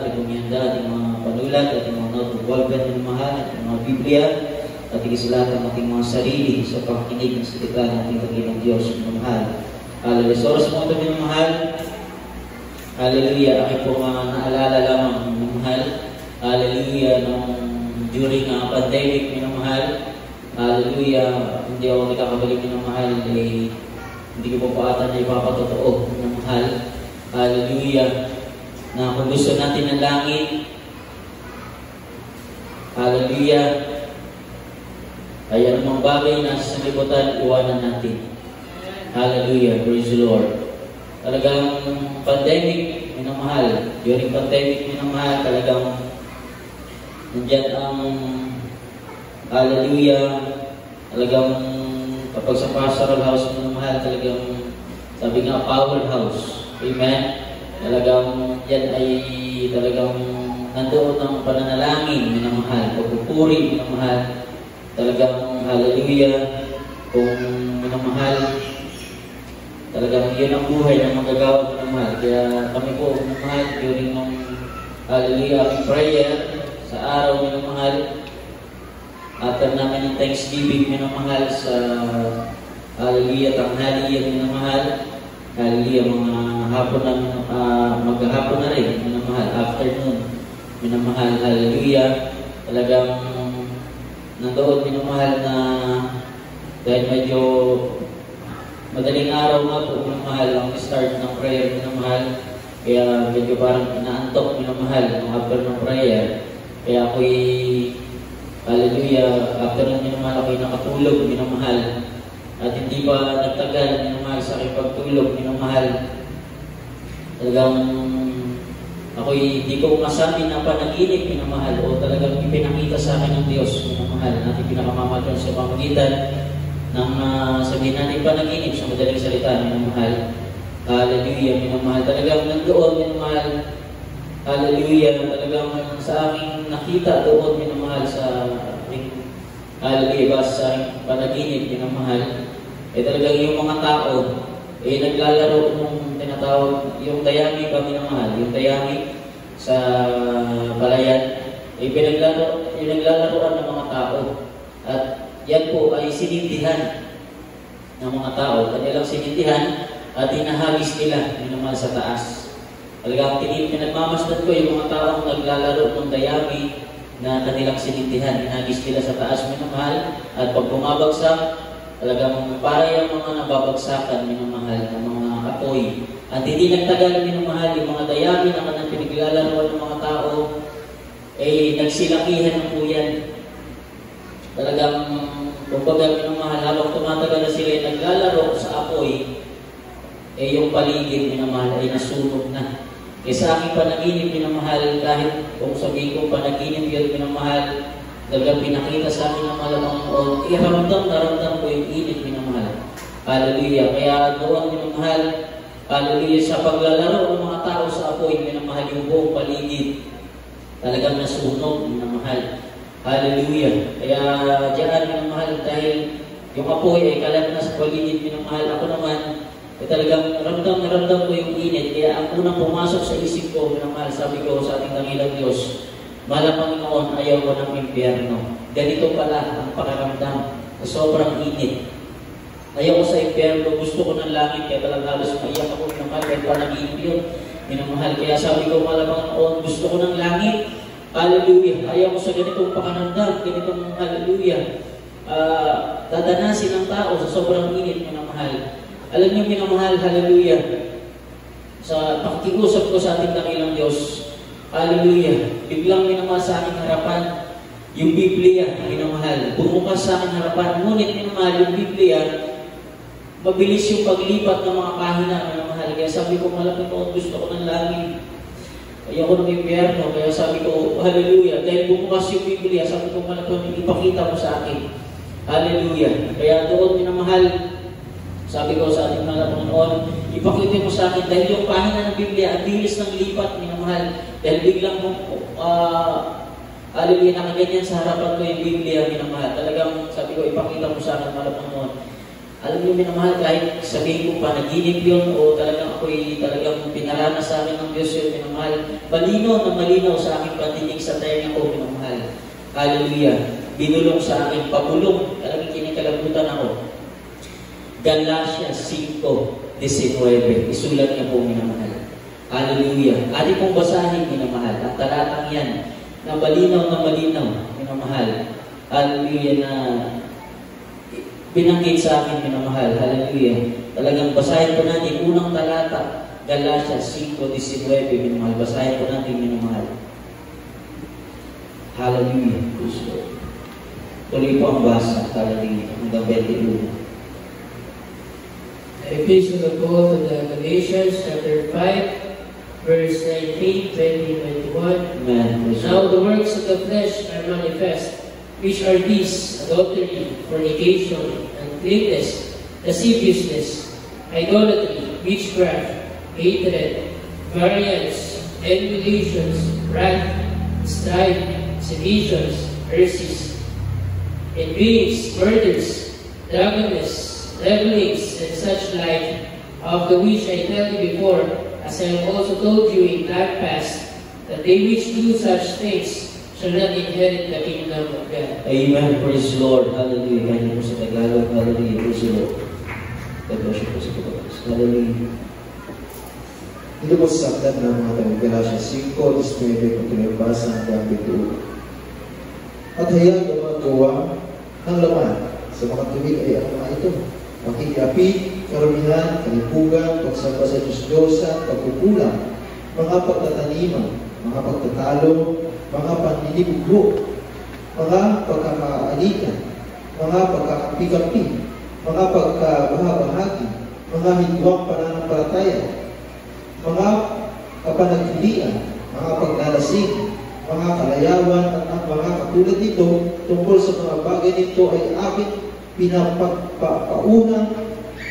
at kumihanda at yung mga panulat at yung mga notebook minamahal at yung mga Biblia at ikisilahat ang ating mga sarili sa pakikinig ng salita ng ating Panginoong Diyos minamahal. Hallelujah. Sa oras mo ito minamahal, hallelujah, aking po naalala lamang minamahal, hallelujah, during pandemic minamahal, hallelujah, hindi ako nakakabalik minamahal, hindi ko po pa ata na ipapatotoo minamahal, hallelujah, na kung gusto natin ng langit, hallelujah, ay anumang bagay na sa sanlibutan, iwanan natin. Hallelujah, praise the Lord. Talagang pandemic, minamahal. During pandemic, minamahal, talagang nandiyan ang hallelujah, talagang kapag sa pastoral house, minamahal, talagang sabi nga, powerhouse. Amen? Talagang yan ay talagang nandoon ang pananalangin, minamahal, pagpupuri, minamahal. Talagang hallelujah, kung minamahal, talagang yun ang buhay ng magagawa minamahal. Kaya kami po minamahal during ng hallelujah aming prayer sa araw minamahal, after namin ng Thanksgiving minamahal sa hallelujah tanghali minamahal, hallelujah mga hapon namin, maghahapon na rin minamahal, afternoon minamahal, hallelujah, talagang nandoon minamahal na dahil medyo madaling araw nga po minamahal ang start ng prayer minamahal, kaya medyo parang inaantok minamahal ng after ng prayer, kaya ako'y hallelujah, after ng minamahal ako'y nakatulog minamahal at hindi pa nagtagal minamahal sa aking pagtulog minamahal, talagang ako'y hindi ko masabi na panaginip minamahal o talagang ipinakita sa akin ng Diyos minamahal, natin pinakamamagal sa pamagitan ng sabihin natin panaginip sa madaling salita minamahal, hallelujah minamahal, talagang nandoon minamahal, hallelujah, talagang sa aking nakita doon minamahal sa aking hallelujah sa aking panaginip minamahal, talagang yung mga tao naglalaro nung tinatawag yung dayami ba minamahal, yung dayami sa palayan, pinaglalaroan ng mga tao at yan po ay sinindihan ng mga tao, kanilang sinindihan at hinahagis nila minamahal sa taas. Talagang pinagmamasdan ko yung mga taong naglalaro ng dayami na kanilang sinindihan, hinagis nila sa taas minamahal, at pag bumabagsak, talagang para yung mga nababagsakan minamahal ng mga apoy. At hindi nagtagal minamahal yung mga dayami na kanang pinaglalaroan ng mga tao, nagsilakihan na po yan. Talagang, kumbaga minamahal, habang tumatagal na sila naglalaro sa apoy, yung paligid minamahal ay nasunog na. Sa aking panaginip minamahal, kahit kung sabihin ko panaginip yun minamahal, talagang pinakita sa akin ng malamang ramdam ko yung init minamahal. Hallelujah. Kaya doon minamahal, hallelujah, sa paglalaro ng mga tao sa apoy minamahal, yung buong paligid talagang nasunog minamahal. Hallelujah. Kaya diyan minamahal, dahil yung apoy ay kalat na sa paligid minamahal, ako naman talagang ramdam ko yung init. Kaya ang unang pumasok sa isip ko minamahal, sabi ko sa ating Tangilang Diyos, mahal Panginoon, ayaw ko ng impyerno. Ganito pala ang pakaramdam, sobrang init. Ayaw ko sa impyerno, gusto ko ng langit, kaya talagang halos maiyak ako minamahal, kahit panaginip yun minamahal. Kaya sabi ko, mahal Panginoon, gusto ko ng langit, hallelujah. Ayaw ko sa ganitong pakaramdam, ganitong hallelujah, dadanasin ng tao sa sobrang init minamahal. Alam niyo minamahal, hallelujah, sa pakikiusap ko sa ating Dakilang Diyos, hallelujah, biglang minamahal sa aking harapan yung Biblia, minamahal. Bumukas sa aking harapan, ngunit minamahal yung Biblia, mabilis yung paglipat ng mga pahina, minamahal. Kaya sabi ko, malapit ko, gusto ko ng langit. Ayaw ko ng impyerno. Kaya sabi ko, hallelujah. Dahil bumukas yung Biblia, sabi ko, malapit, ipakita mo sa akin. Hallelujah. Kaya doon, minamahal, sabi ko sa ating mga Panginoon, ipakita mo sa akin, dahil yung pahina ng Biblia, ang bilis ng lipat, minamahal. Dahil biglang hallelujah, nakaganyan sa harapan ko yung Biblia, minamahal. Talagang sabi ko, ipakita mo sa akin, mga Panginoon. Alam niyo, minamahal, kahit sabihin ko pa, naginip yun o talagang ako'y talagang pinaranas sa akin ng Diyos yun, minamahal. Malinaw na malinaw sa aking pandinig sa tenga ko, minamahal. Hallelujah. Binulong sa akin, pabulong, talagang kinikalabutan ako. Galatians 5:19. Isulat niya po, minamahal. Hallelujah. Adi pong basahin, minamahal. Ang talatang yan, na malinaw, minamahal. Hallelujah, na binanggit sa akin, minamahal. Hallelujah. Talagang basahin po natin, unang talata, Galatians 5:19, minamahal. Basahin po natin, minamahal. Hallelujah. Tuloy po ang basa, hallelujah, hanggang 21. Epistle of Paul to the Galatians, chapter 5, verse 19, 20, 21. Amen. Now the works of the flesh are manifest, which are these: adultery, fornication, uncleanness, lasciviousness, idolatry, witchcraft, hatred, variance, emulations, wrath, strife, seditions, heresies, envyings, murders, drunkenness, revelings, and such like, of the which I tell you before, as I have also told you in time past, that they which do such things shall not inherit the kingdom of God. Amen. Praise the Lord. Hallelujah. Kaya po sa Tagalog. Hallelujah. Praise the Lord. God bless you po sa Tagalog. Hallelujah. Ito po sa saklat ng mga taong Galatians 5:19 kung tinibasa hanggang 21. At hayag ang mga gawa ng laman sa mga tubig ay ang mga ito: makikiapi, karamihan, kalipugan, pagsamba sa Diyos-Diyosan, pagkukulang, mga pagtataniman, mga pagtatalo, mga panlilibugho, mga pagkakaalitan, mga pagkakapi-kapi, mga pagkabahabahagi, mga hidwang pananampalataya, mga kapanagpilian, mga paglalasing, mga kalayawan, at ang mga katulad nito tungkol sa mga bagay nito ay aking pinapagpaunang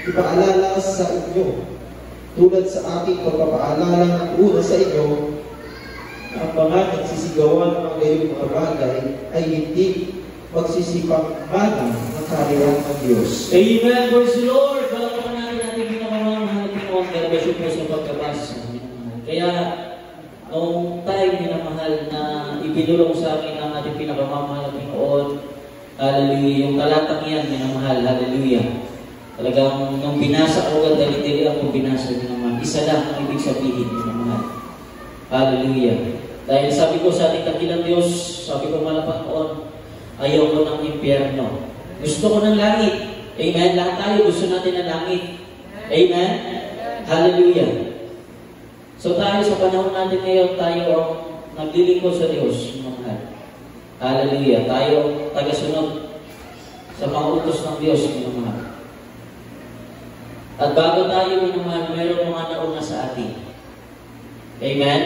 ipaalala sa inyo. Tulad sa aking pagpapaalala ng una sa inyo, ang mga nagsisigawan ng mga gayong mga bagay ay hindi magsisipagmana ng kaharian ng Diyos. Amen. Praise the Lord. Balakan natin natin pinakamamahal ng Pinoon. Galatians po sa pagkabasa. Kaya, noong time minamahal na ibinulong sa akin ang ating pinakamamahal ng Pinoon, hallelujah, yung talatang yan, minamahal, hallelujah. Talagang nung binasa ko, dali-dali ako binasa din naman. Isa lang ang ibig sabihin, minamahal. Hallelujah. Dahil sabi ko sa ating dakilang Diyos, sabi ko malapanoon, ayaw ko ng impyerno. Gusto ko ng langit. Amen. Lahat tayo gusto natin ng langit. Amen. Hallelujah. So tayo sa panahon natin ngayon, tayo ang naglilingkod sa Diyos, minamahal. Hallelujah. Tayo tagasunod sa mga utos ng Diyos, minamahal. At bago tayo, minamahal, mayroong mga nauna sa atin. Amen?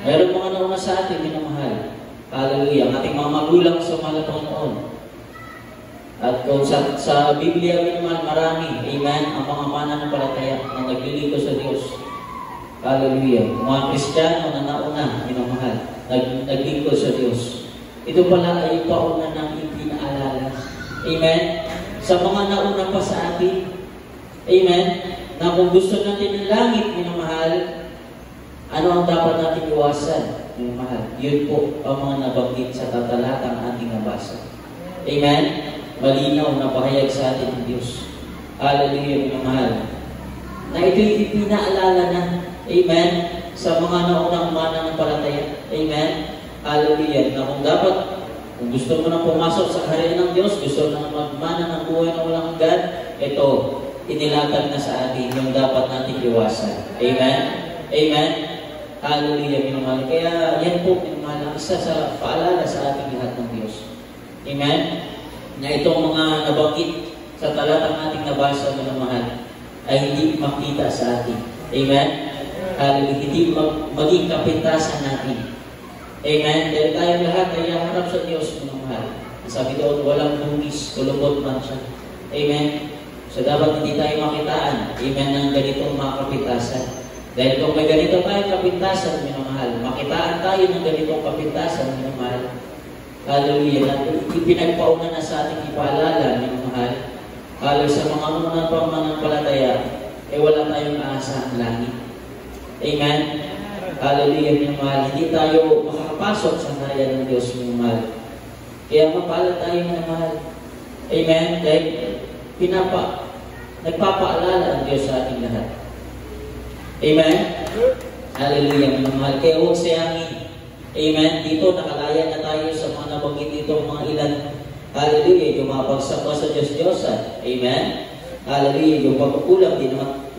Mayroong mga nauna sa atin, minamahal. Hallelujah. Ang ating mga magulang sa mahal Panginoon. At kung sa Biblia, minamahal, marami, amen, ang mga mananampalataya na naglilingkod sa Diyos. Hallelujah. Mga Kristiyano na nauna, minamahal, naglingkod sa Diyos. Ito pala ay pauna ng ipinaalala. Amen? Sa mga nauna pa sa atin, amen, na kung gusto natin ng langit, minamahal, ano ang dapat natin iwasan, minamahal? Yun po ang mga nabanggit sa talatang ating nabasa. Amen? Malinaw na pahayag sa atin ng Diyos. Hallelujah, minamahal. Na ito'y ipinaalala na, amen, sa mga naunang mananampalataya. Amen? Hallelujah. Na kung dapat, kung gusto mo na pumasok sa kaharian ng Diyos, gusto mo na magmana ng buhay na walang hanggan, ito, inilatag na sa atin yung dapat natin iwasan. Amen? Amen? Hallelujah, minamahal. Kaya yan po, minamahal, ang isa sa paalala sa ating lahat ng Diyos. Amen? Na itong mga nabanggit sa talatang ating nabasa, minamahal, ay hindi makita sa atin. Amen? Hallelujah. Hindi maging kapintasan natin. Amen? Dahil tayong lahat ay harap sa Diyos, minamahal. Sabi doon, walang dungis, kulubot man siya. Amen? So dapat hindi tayo makitaan, amen, ng ganitong mga kapintasan. Dahil kung may ganito tayong kapintasan, minamahal, makitaan tayo ng ganitong kapintasan, minamahal. Hallelujah. Ipinagpauna na sa ating ipaalala, minamahal. Halos sa mga unang pananampalataya, wala tayong aasahan langit. Amen? Hallelujah, minamahal. Hindi tayo makakapasok sa harapan ng Diyos, minamahal. Kaya mapalad tayo, minamahal. Amen? Dahil nagpapaalala ang Diyos sa ating lahat. Amen? Hallelujah, minamahal. Kaya huwag sayangin. Amen? Dito, nakalaya na tayo sa mga nabanggit dito, mga ilan. Hallelujah, yung mga pagsamba sa Diyos-Diyosan. Amen? Hallelujah, yung pagkukulang,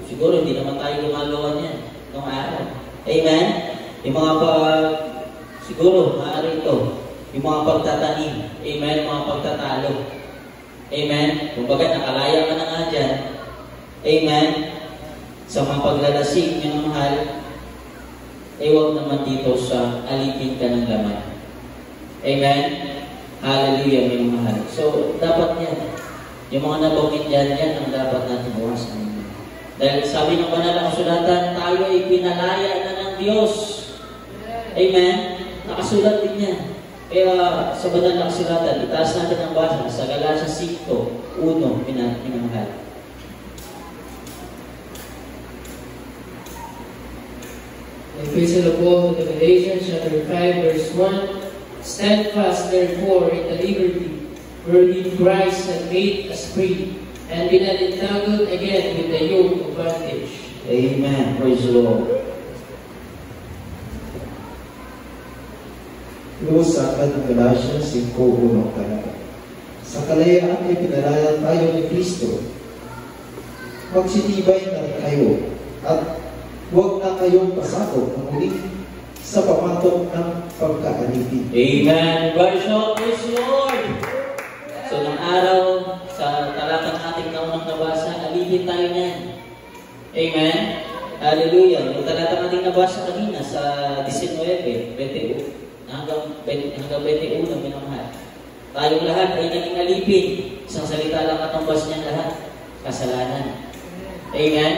siguro hindi naman tayo gumagawa niyan noong araw. Amen? Yung mga siguro, maaari ito, yung mga pagtatanim. Amen? Yung mga pagtatalo. Amen? Kumbaga, nakalaya ka na nga dyan. Amen? Sa mga paglalasing niya ng mahal, huwag naman dito sa alipin ka ng laman. Amen? Hallelujah, may mahal. So, dapat yan. Yung mga nabanggit yan ang dapat natin buwasan. Dahil sabi ng banal na kasulatan, tayo ay pinalaya na ng Diyos. Amen? Nakasulat din yan. Kaya sa banal na kasulatan, itaas natin ang basa sa Galatians 5:1, minamahal. Epistle of Paul to the Galatians, chapter 5, verse 1. Stand fast, therefore, in the liberty wherein Christ hath made us free, and be not entangled again with the yoke of bondage. Amen. Praise the Lord. Lusa at Galatians 5:1 talata. Sa kalayaan ay pinalaya tayo ni Kristo. Magsitibay na kayo, at huwag na kayong pasakop ng muli sa pamatok ng pagkaalipin. Amen. Praise the Lord. So, ng araw, sa talatang ating naunang nabasa, alipin tayo niyan. Amen. Hallelujah. Yung talatang ating nabasa kanina sa 19, 21, hanggang 21, minamahal. Tayong lahat ay naging alipin. Isang salita lang katumbas niyan lahat. Kasalanan. Amen.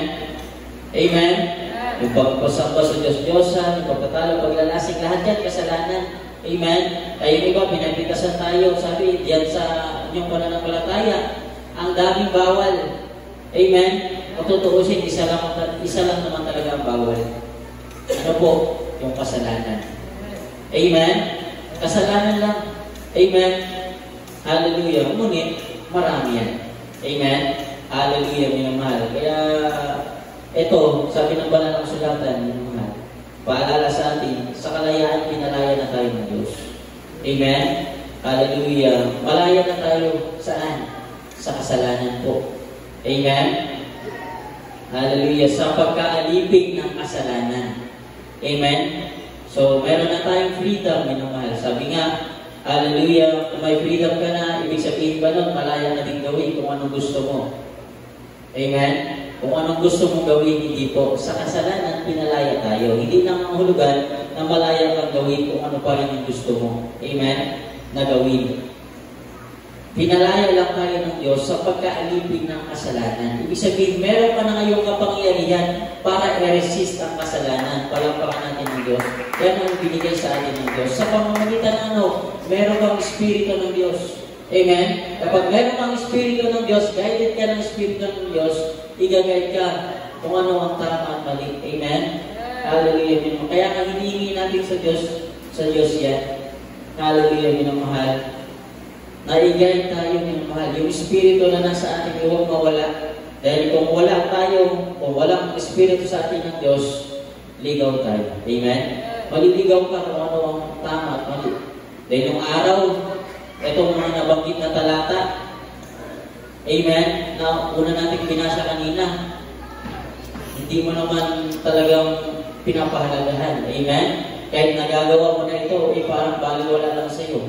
Amen. Yung pagpasamba sa Diyos-Diyosan, yung pagtatalo, paglalasing, lahat yan kasalanan. Amen. Tayo iba, pinagpitasan tayo. Sabi, diyan sa inyong pananampalataya, ang daming bawal. Amen. Matutuusin, isa lang naman talaga ang bawal. Ano po? Yung kasalanan. Amen. Kasalanan lang. Amen. Hallelujah. Ngunit, marami yan. Amen. Hallelujah, minamahal. Kaya, ito, sabi ng banal ng sulatan, minamahal, paalala sa atin, sa kalayaan, pinalaya na tayo ng Diyos. Amen. Hallelujah. Malaya na tayo saan? Sa kasalanan po. Amen. Hallelujah. Sa pagkaalipin ng kasalanan. Amen. So, meron na tayong freedom, minamahal. Sabi nga, hallelujah, kung may freedom ka na, ibig sabihin ba nun, malaya na din gawin kung anong gusto mo. Amen? Kung anong gusto mong gawin, hindi po. Sa kasalanan, pinalaya tayo. Hindi nang mahulugan na malaya kang gawin kung ano pa rin yung gusto mo. Amen? Na gawin. Pinalaya lang tayo ng Diyos sa pagkaalipin ng kasalanan. Ibig sabihin, meron ka na ngayong kapangyarihan para i-resist ang kasalanan. Palampakan natin ng Diyos. Yan ang binigay sa atin ng Diyos. Sa pamamagitan ng meron kang Espiritu ng Diyos. Amen? Kapag meron kang Espiritu ng Diyos, guided ka ng Espiritu ng Diyos, i-guide ka kung ano ang tama at mali. Amen? Hallelujah. Kaya ang hinihingi natin sa Diyos yan. Hallelujah, minamahal. Na-i-guide tayo, minamahal. Yung Espiritu na nasa atin, huwag mawala. Dahil kung wala tayo, kung walang Espiritu sa atin ng Diyos, ligaw tayo. Amen? Maliligaw ka kung ano ang tama at mali. Dahil nung araw, itong mga nabanggit na talata, amen, na una natin binasa kanina, hindi mo naman talagang pinapahalagahan. Amen? Kahit nagagawa mo na ito, parang baliwala lang sa iyo.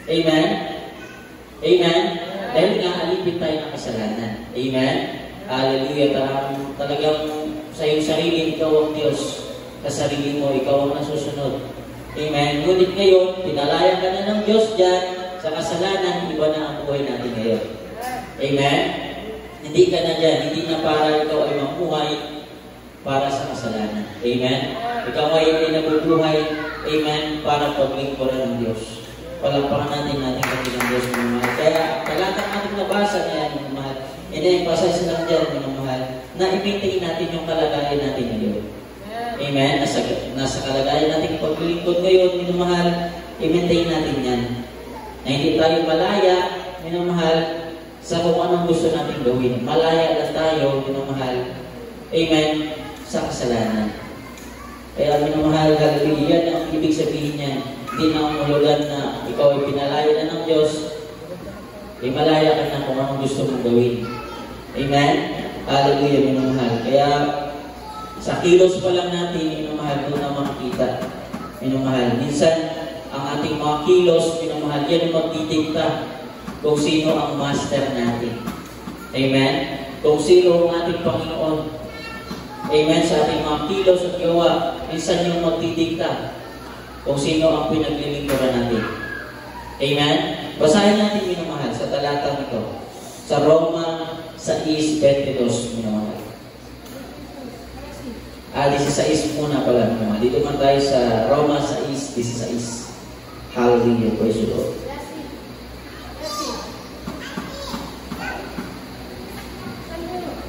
Amen? Amen? Dahil nga, alipin tayo ng kasalanan. Amen? Hallelujah. Talagang sa iyong sarili, ikaw ang Diyos. Sa sarili mo, ikaw ang nasusunod. Amen? Ngunit ngayon, pinalaya ka na ng Diyos dyan, sa kasalanan, iba na ang buhay natin ngayon. Amen? Hindi ka na dyan. Hindi na para ikaw ay mamuhay para sa kasalanan. Amen? Ikaw ay nabubuhay, amen, para paglingkuran ng Diyos. Palampakan natin ng Diyos, mga mahal. Kaya, talatang ating nabasa na yan, mga mahal, ina-emphasize lang dyan, minamahal, na i-maintain natin yung kalagayan natin ngayon. Amen? Nasa kalagayan natin paglilingkod ngayon, minamahal, i-maintain natin yan. Na hindi tayo malaya, minamahal, sa kung anong gusto natin gawin. Malaya lang tayo, minamahal, amen, sa kasalanan. Kaya minamahal, hallelujah, yan ang ibig sabihin niyan. Hindi na umulugan na ikaw ay pinalaya na ng Diyos, ay malaya ka na kung anong gusto mong gawin. Amen? Hallelujah, minamahal. Kaya, sa kilos pa lang natin, minamahal, doon na makikita. Minamahal. Minsan, ang ating mga kilos, minamahal, yan ang magtitigta kung sino ang master natin. Amen? Kung sino ang ating Panginoon. Amen? Sa ating mga kilos at gawa, minsan yung magtitigta kung sino ang pinaglilingkuran natin. Amen? Basahin natin, minamahal, sa talatang ito. Sa Roma 6:22, minamahal. 16 muna pala, minamahal. Dito man tayo sa Roma 6:16. Hallelujah, praise the Lord.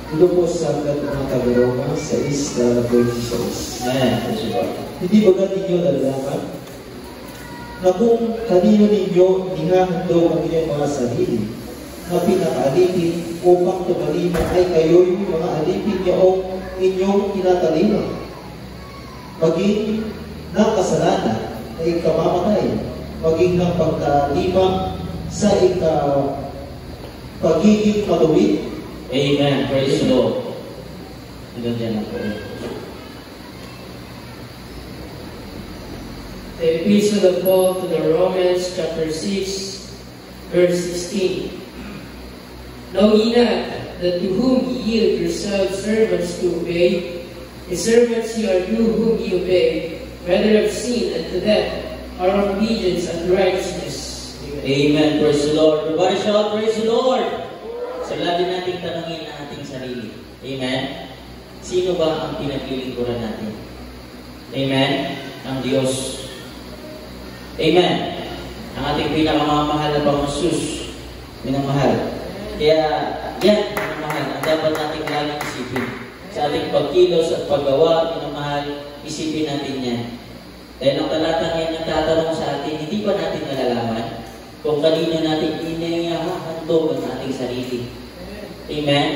Ito po sa mga taga-Roma 6:26. Amen, praise the Lord. Hindi ba ninyo nalalaman na kung kanino ninyo nihahandog ang inyong mga sarili na pinaka-alipin upang tumalima ay kayo'y mga alipin niyoong inyong tinatalima. Maging ng kasalanan ay ikamamatay, maging ng pagtalima sa pagiging matuwid. Amen, praise the Lord. Hanggang dyan ako. The Epistle of Paul to the Romans, chapter 6, verse 16. Know ye not that to whom ye yield yourselves servants to obey, the servants ye are to whom ye obey, whether of sin unto death, or of obedience unto righteousness. Amen, praise the Lord. Everybody shout, praise the Lord. So lagi nating tanungin ang ating sarili. Amen? Sino ba ang pinaglilingkuran natin? Amen? Ang Diyos. Amen. Ang ating pinakamamahal na Panginoon, minamahal. Kaya, yan, minamahal, ang dapat nating laging isipin. Sa ating pagkilos at paggawa, minamahal, isipin natin yan. Dahil ang talatang yan nagtatanong sa atin, hindi pa natin nalalaman kung kanino natin inahandog ang ating sarili. Amen?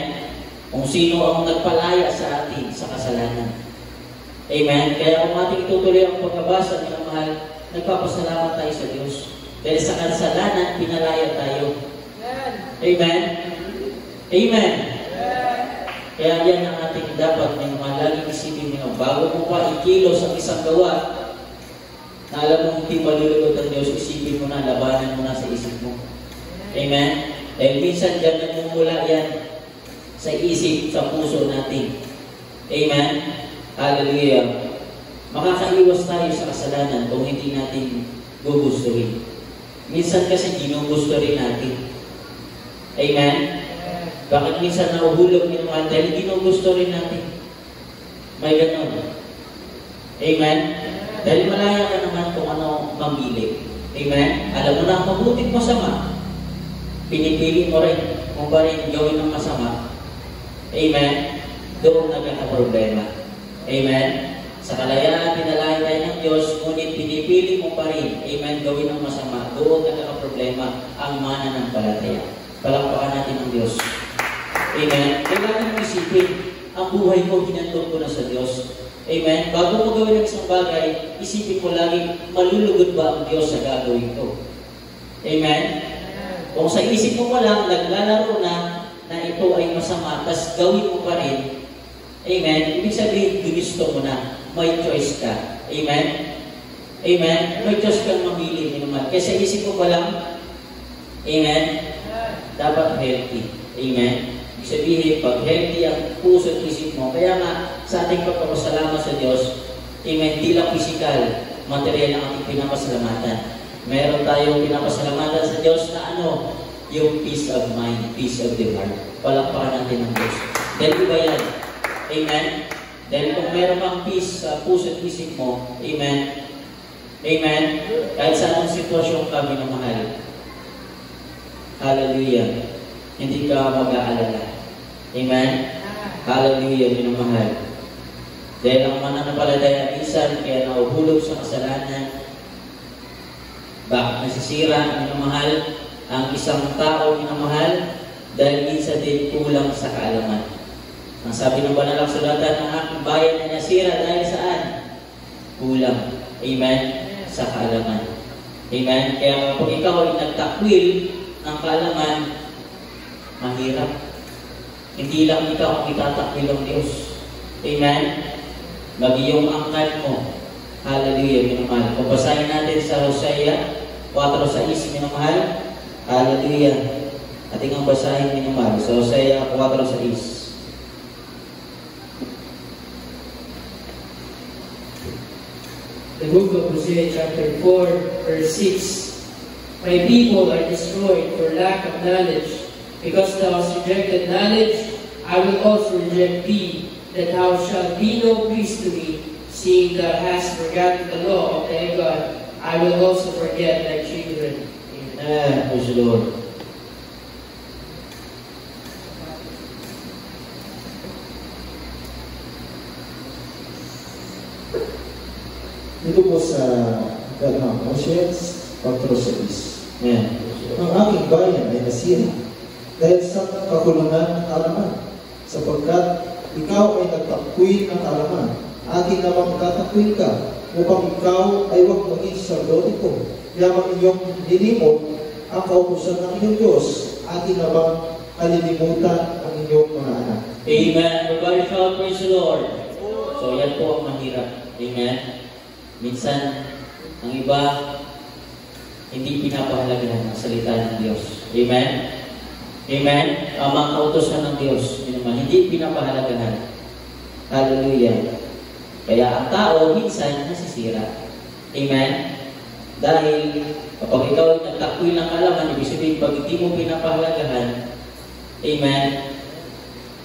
Kung sino ang nagpalaya sa atin sa kasalanan. Amen? Kaya kung ating itutuloy ang pagkabasa, minamahal, nagpapasalamat tayo sa Diyos. Dahil sa kasalanan, pinalaya tayo. Amen? Amen? Kaya yan ang ating dapat ng mga laging isipin nyo. Bago mo pa ikilos ang isang gawa, na alam mo hindi malulugod ang Diyos, isipin mo na, labanan mo na sa isip mo. Amen? Dahil minsan dyan nagmumula yan sa isip, sa puso natin. Amen? Hallelujah. Makakaiwas tayo sa kasalanan kung hindi natin gugustuhin. Minsan kasi ginugusto rin natin. Amen? Bakit minsan nahuhulog naman dahil ginugusto rin natin? May ganon. Amen? Dahil malaya ka naman kung ano mamili. Amen? Alam mo na ang mabuting masama. Pinipili mo rin kung ba rin gawin ng masama. Amen? Doon nagkakaproblema. Amen? Sa kalayaan, pinalaya tayo ng Diyos, ngunit pinipili mo pa rin, amen, gawin ng masama. Doon nagkakaproblema ang mananampalataya. Palakpakan natin ang Diyos. Amen. Kailangan mong isipin, ang buhay ko, hinandog ko na sa Diyos. Amen. Bago mo gawin ng isang bagay, isipin mo lagi, malulugod ba ang Diyos sa gagawin ko? Amen. Kung sa isip mo pa lang, naglalaro na ito ay masama, tas gawin mo pa rin, amen, ibig sabihin, ginusto mo na. May choice ka. Amen? Amen? May choice kang mamili naman. Kasi isip mo pa lang, amen? Dapat healthy. Amen? Ibig sabihin, pag healthy ang puso at isip mo, kaya nga, sa ating pagpapasalamat sa Diyos, amen, di lang physical, material ang ating pinapasalamatan. Meron tayong pinapasalamatan sa Diyos na ano? Yung peace of mind, peace of the heart. Palakpakan natin ang Diyos. Dahil iba yan. Amen? Dahil kung meron kang peace sa puso at isip mo, amen? Amen? Kahit sa anong sitwasyon kami na mahal. Hallelujah. Hindi ka mag-aalala. Amen? Hallelujah, minamahal. Dahil ang mananampalataya minsan kaya nahuhulog sa kasalanan. Bakit nasisira, minamahal, ang isang tao, minamahal, dahil minsan din kulang sa kaalaman. Ang sabi ng banal na kasulatan, ang aking bayan ay nasira dahil saan? Kulang. Amen? Sa kaalaman. Amen? Kaya kung ikaw ay nagtakwil ng kaalaman, mahirap. Hindi lang ikaw ang itatakwil ng Diyos. Amen? Magiyong angkat mo. Hallelujah, minamahal. Kung basahin natin sa Hosea 4:6, minamahal. Hallelujah. Ating ang basahin, minamahal. Sa Hosea 4:6. The book of Hosea chapter 4, verse 6. My people are destroyed for lack of knowledge. Because thou hast rejected knowledge, I will also reject thee, that thou shalt be no priest to me, seeing thou hast forgotten the law of thy God. I will also forget thy children. Amen. Praise the Lord. Dito po sa Hosea 4:6. Amen. Ang aking bayan ay nasira dahil sa kakulangan ng kaalaman, sapagkat ikaw ay nagtakwil ng kaalaman. Aking namang tatakwil ka, upang ikaw ay huwag maging sacerdote ko. Yamang inyong nilimot ang kautusan ng inyong Diyos, aking namang kalilimutan ang inyong mga anak. Amen. Everybody shout, praise the Lord. So yan po ang mahirap. Amen. Minsan, ang iba, hindi pinapahalagahan ang salita ng Diyos. Amen? Amen? Ang mga kautosan ng Diyos, hindi pinapahalagahan. Hallelujah. Kaya ang tao, minsan, nasisira. Amen? Dahil, kapag ikaw ay nagtakwil ng kaalaman, ibig sabihin, pag hindi mo pinapahalagahan, amen?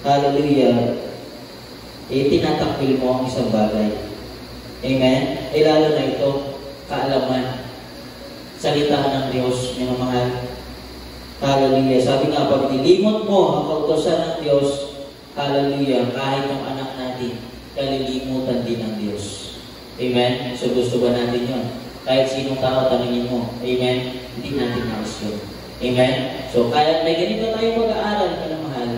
Hallelujah. Tinatakwil mo ang isang bagay. Amen? Lalo na ito, kaalaman. Salita ng Diyos, minamahal. Hallelujah. Sabi nga, pag nilimot mo ang kautosan ng Diyos, hallelujah, kahit ang anak natin, kalilimutan din ng Diyos. Amen? So gusto ba natin yun? Kahit sinong tao, tanungin mo. Amen? Hindi natin nais yun. Amen? So kaya may ganito tayo pag-aaral, minamahal.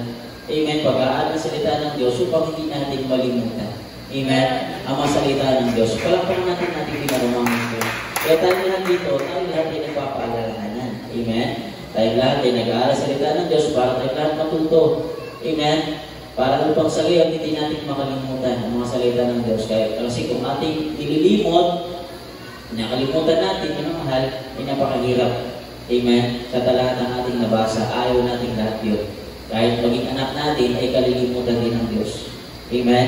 Amen? Pag-aaral ng salita ng Diyos upang hindi natin malimutan. Amen? Ang mga salita ng Diyos. Palakpakan natin pinarumangin ko. Kaya tayo lahat dito, tayo lahat ay nagpapaalalahanan. Amen? Tayo lahat ay nag-aaral salita ng Diyos para tayo lahat matuto. Amen? Para upang sa gayon, hindi natin makalimutan ang mga salita ng Diyos. Kasi kung ating ililimot, nakalimutan natin, minamahal, ay napakahirap. Amen? Sa lahat ng ating nabasa, ayaw natin lahat yun. Kahit maging anak natin, ay kalilimutan din ng Diyos. Amen?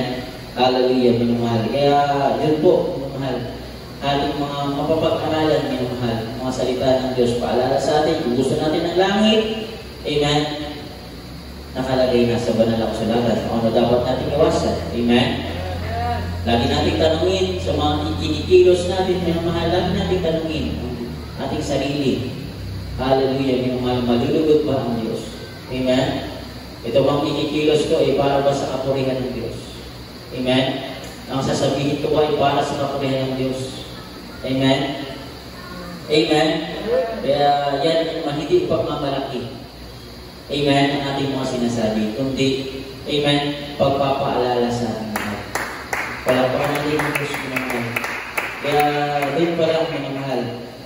Hallelujah, minamahal. Kaya, yun po, minamahal. Ating mga mapapag-aralan, minamahal, mga salita ng Diyos, paalala sa atin, kung gusto natin ng langit, amen, nakalagay na sa banal na kasulatan kung ano dapat natin iwasan, amen. Lagi natin tanungin sa mga ikinikilos natin, minamahal, lagi natin tanungin ang ating sarili. Hallelujah, minamahal, malulugod ba ang Diyos? Amen. Ito bang ikikilos ko ay para ba sa kapurihan ng Diyos? Amen. Ang sasabihin ko ay para sa kapurihan ng Diyos. Amen? Amen? Kaya yan, hindi pagmamalaki. Amen? Ang ating mga sinasabi. Kundi, amen, pagpapaalala sa ating mga. Palakpakan natin ang Diyos, minamahal. Kaya din pala, minamahal,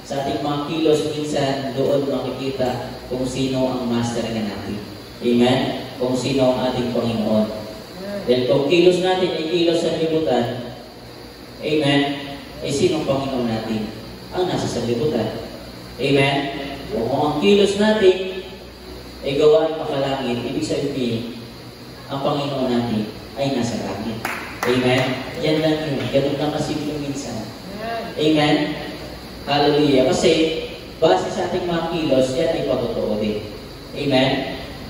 sa ating mga kilos, minsan doon makikita kung sino ang master na natin. Amen? Kung sino ang ating Panginoon. Dahil kung kilos natin ay kilos sa libutan, amen, ay sinong Panginoon natin? Ang nasa sanlibutan. Amen? O kung ang kilos natin ay gawaan makalangit, ibig sabihin, ang Panginoon natin ay nasa langit. Amen? Yan lang yun. Ganun lang kasimple minsan. Amen? Hallelujah. Kasi, base sa ating mga kilos, yan ay patotoo din. Amen?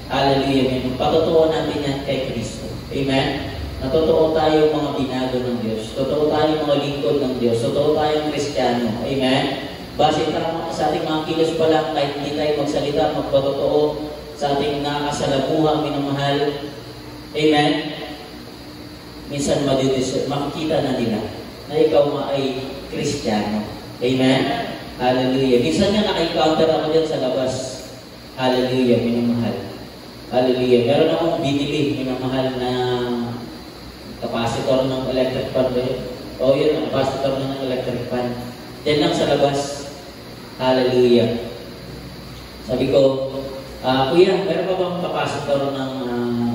Hallelujah. Patotoo natin yan kay Kristo. Amen? Natotoo tayo mga binago ng Diyos. Totoo tayo mga lingkod ng Diyos. Totoo tayong Kristiyano. Amen? Base sa ating mga kilos pa lang, kahit hindi tayo magsalita, magpatotoo sa ating nakakasalamuha, minamahal. Amen? Minsan makikita na nila na ikaw ay Kristiyano. Amen? Hallelujah. Minsan nga naka-encounter ako dyan sa labas. Hallelujah, minamahal. Hallelujah. Meron akong binili, minamahal na capacitor ng electric fan. O yun, capacitor ng electric fan. Diyan lang sa labas. Hallelujah. Sabi ko, Kuya, meron pa bang capacitor ng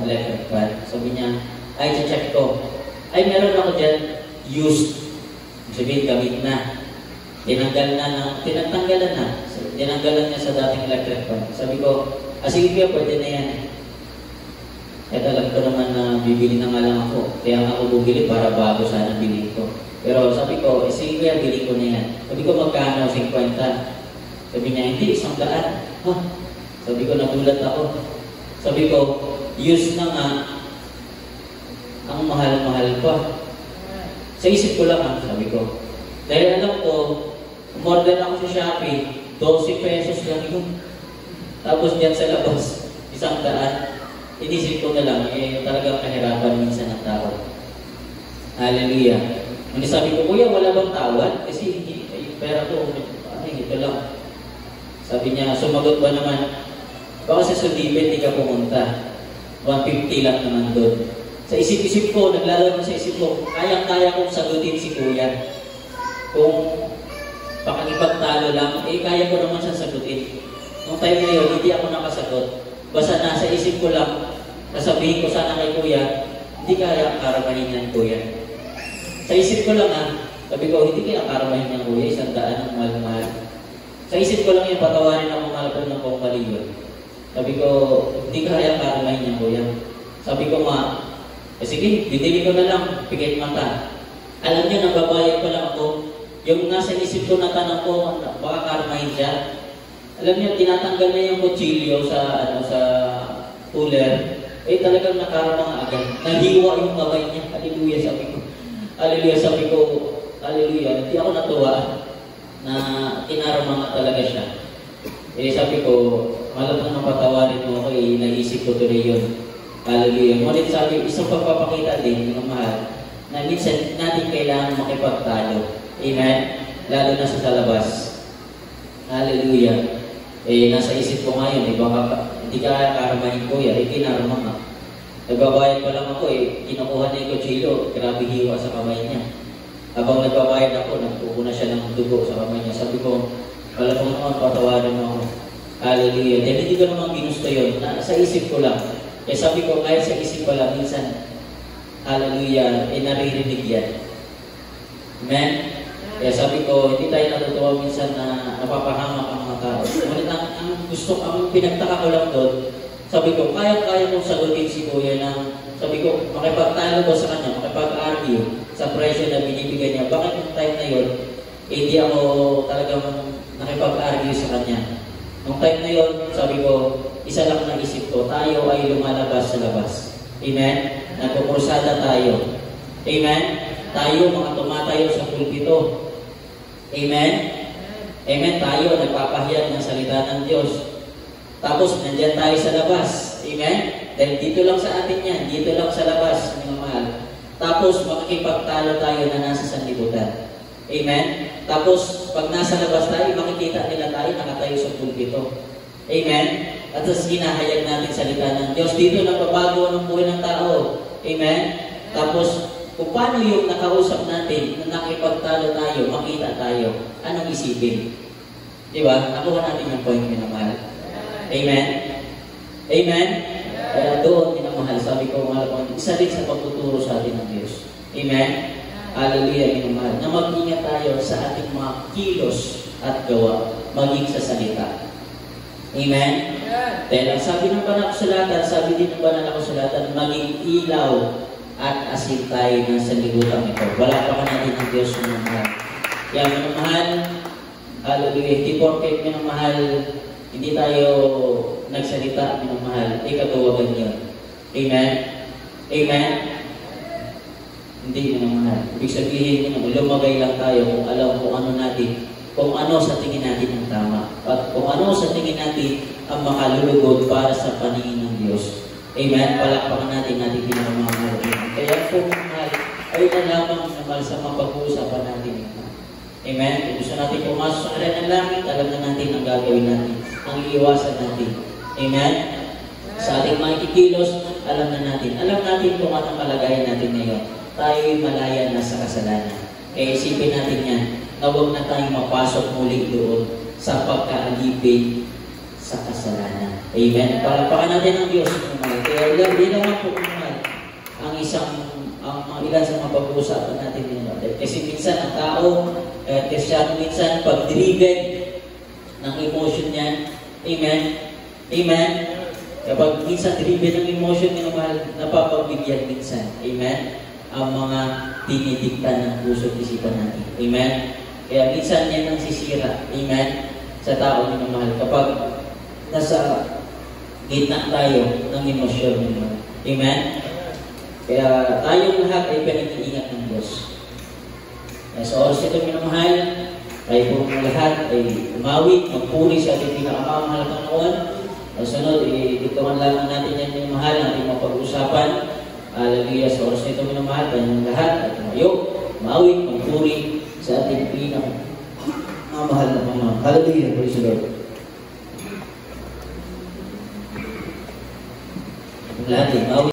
electric fan? Sabi niya, ay, check ko. Ay, meron ako dyan, used. Sabihin, gamit na. Tinatanggalan na. Tinanggalan niya sa dating electric fan. Sabi ko, sige Kuya, pwede na yan. At alam ko naman na bibili na nga lang ako. Kaya nga ako bumili para bago sana bilhin ko. Pero sabi ko, sige Kuya, bilhin ko na yan. Sabi ko, magkano? 50. Sabi niya, hindi, 100. Sabi ko, nagulat ako. Sabi ko, use na nga, ang mahal-mahal pa. Sa isip ko lang sabi ko. Dahil alam ko, umorder ako sa Shopee, 12 pesos lang yun. Tapos diyan sa labas, 100. Inisip ko na lang, talagang kahirapan minsan ng tao. Hallelujah. Nung sabi ko, Kuya, wala bang tawad? Kasi pera ko, ito lang. Sabi niya, sumagot ba naman? Baka sa Sudipin, hindi ka pumunta. 150 lang naman doon. Sa isip-isip ko, naglalaro sa isip ko, kayang-kaya kong sagutin si Kuya. Kung pakikipagtalo lang, kaya ko naman siya sagutin. Nung time na yun, hindi ako nakasagot. Basta nasa isip ko lang, nasabihin ko sana kay Kuya, hindi kaya karamahin niyan, Kuya. Sa isip ko lang sabi ko, hindi kaya karamahin niyan, Kuya, 100 ang mahal-mahal. Sa isip ko lang yung patawarin ako malapit ng kumpali yun. Sabi ko, hindi kaya karamahin niyan, Kuya. Sabi ko sige, bibili ko na lang, pigay mata. Alam niyo, nagbabayad pa lang ako. Yung nasa isip ko na tanong ko, baka karmahin siya. Alam niyo, tinatanggal na yung kutsilyo sa cooler. Talagang nakarama agad. Nahiwa yung kamay niya. Hallelujah, sabi ko. Hallelujah, sabi ko. Hallelujah. Hindi ako natuwa na kinarama nga talaga siya. Sabi ko, malamang mapatawarin mo ako, naisip ko tuloy yun. Hallelujah. Ngunit sabi, isang pagpapakita din, mga mahal, na minsan natin kailangan makipagtalo. Amen? Lalo na sa labas. Hallelujah. Nasa isip ko ngayon, baka hindi ka karamahin Kuya, kinarama nga. Nagbabayad pa lang ako, kinukuha na yung kutsilyo, grabe hiwa sa kamay niya. Habang nagbabayad ako, nagkukuha na siya ng dugo sa kamay niya. Sabi ko, wala ko naman, patawarin mo ako. Hallelujah. Dahil hindi ko naman ginusto yun. Sa isip ko lang. Sabi ko, kahit sa isip ko lang, minsan, hallelujah, naririnig yan. Amen? Kaya sabi ko, hindi tayo natutuwa minsan na napapahamak ang mga tao. Ngunit ang pinagtaka ko lang doon, sabi ko, kaya-kaya kong sagutin si Kuya na, sabi ko, makipagtalo ko sa kanya, makipag-argue sa presyo na binibigay niya. Bakit yung time na yun, hindi ako talagang nakipag-argue sa kanya. Nung time na yun, sabi ko, isa lang na isip ko, tayo ay lumalabas sa labas. Amen? Nagpupursada tayo. Amen? Tayo, mga tumatayo sa pulpito. Amen? Amen? Tayo, nagpapahayag ng salita ng Diyos. Tapos, nandyan tayo sa labas. Amen? Dahil dito lang sa atin yan. Dito lang sa labas, mga mahal. Tapos, makikipagtalo tayo na nasa sanlibutan. Amen? Tapos, pag nasa labas tayo, makikita nila tayo nakatayo sa pulpito. Amen? At tapos, hinahayag natin salita ng Diyos. Dito, nagbabago ng buhay ng tao. Amen? Tapos, kung paano yung nakausap natin, na nakipagtalo tayo, makita tayo, anong isipin? Diba? Nakuha natin yung point, minamahal. Amen? Amen? Kaya doon, minamahal, sabi ko, isa din sa pagtuturo sa atin ng Diyos. Amen? Hallelujah, minamahal. Na mag-ingat tayo sa ating mga kilos at gawa, maging sa salita. Amen? Dahil ang sabi ng banal kasulatan, sabi din ng banal kasulatan, maging ilaw at asin tayo ng sanlibutan ito. Wala pa ka natin ng Diyos minamahal. Kaya minamahal, hallelujah, hindi porket minamahal, hindi tayo nagsalita minamahal, katawagan yun. Amen? Amen? Hindi minamahal. Ibig sabihin yun, lumagay lang tayo kung alam kung ano natin, kung ano sa tingin natin ang tama. At kung ano sa tingin natin ang makalulugod para sa paningin ng Diyos. Amen? Palakpakan natin pinakamahal. Kaya po, mahal, ay na lamang naman sa mga pag-uusapan natin. Amen? Kung gusto natin pumasok sa alam ng langit, alam na natin ang gagawin natin, ang iiwasan natin. Amen? Sa ating mga kikilos, alam natin kung anong kalagayan natin ngayon. Tayo'y malaya na sa kasalanan. Kaya isipin natin yan, na huwag na tayong mapasok muli doon sa pagkaalipin sa kasalanan. Amen? Palakpakan natin ang Diyos. Kaya yan naman po ang ilan sa mga pag-uusapan natin din. Kasi minsan ang tao, Kristyano minsan, pag-driven ng emotion niyan. Amen? Amen? Kapag minsan driven ng emotion niya, napapagbigyan minsan. Amen? Ang mga tinidikta ng puso at isipan natin. Amen? Kaya minsan yan ang sisira. Amen? Sa tao minamahal. Kapag nasa gitna tayo ng emosyon ninyo. Amen? Kaya tayong lahat ay pinag-iingat ng Diyos. Kaya sa oras ito minamahal, tayo po lahat ay umawit, magpuri sa ating pinakamahal ng Panginoon. Ang sunod, dituan lamang natin yan minamahal ang ating mapag-usapan. Hallelujah, sa oras nito minamahal, tayong lahat at tumayo, umawit, magpuri sa ating pinakamahal na Panginoon. Hallelujah, praise the Lord. Lahat ay umawit.